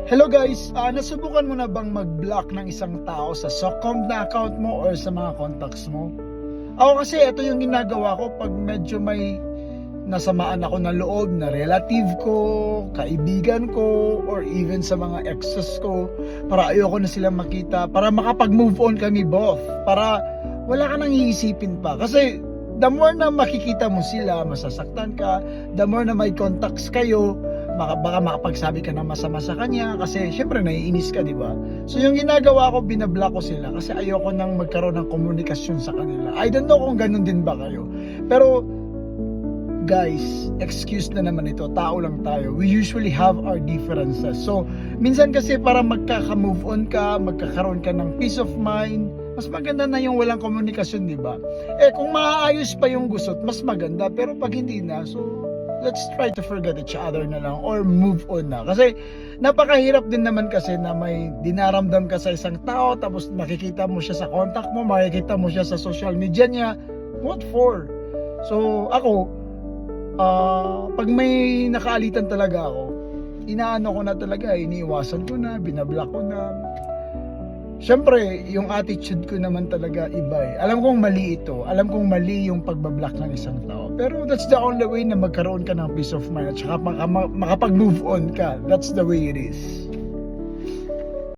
Hello guys, nasubukan mo na bang mag-block ng isang tao sa Socom na account mo or sa mga contacts mo? Ako kasi ito yung ginagawa ko pag medyo may nasamaan ako na loob na relative ko, kaibigan ko, or even sa mga exes ko, para ayoko na silang makita, para makapag-move on kami both, para wala ka nang iisipin pa. Kasi the more na makikita mo sila, masasaktan ka, the more na may contacts kayo, baka makapagsabi ka ng masama sa kanya kasi syempre naiinis ka, di ba? So yung ginagawa ko, binablock ko sila kasi ayoko nang magkaroon ng komunikasyon sa kanila. I don't know kung ganun din ba kayo. Pero guys, excuse na naman ito, tao lang tayo. We usually have our differences. So minsan kasi para magkaka-move on ka, magkakaroon ka ng peace of mind, mas maganda na yung walang komunikasyon, di ba? Kung maayos pa yung gusot, mas maganda. Pero pag hindi na, so let's try to forget each other na lang or move on na. Kasi napakahirap din naman kasi na may dinaramdam ka sa isang tao tapos makikita mo siya sa contact mo, makikita mo siya sa social media niya. What for? So ako, pag may nakaalitan talaga ako, inaano ko na talaga, iniiwasan ko na, binablock ko na. Siyempre, yung attitude ko naman talaga iba eh. Alam kong mali ito. Alam kong mali yung pagbablock ng isang tao. Pero that's the only way na magkaroon ka ng peace of mind at saka makapag-move on ka. That's the way it is.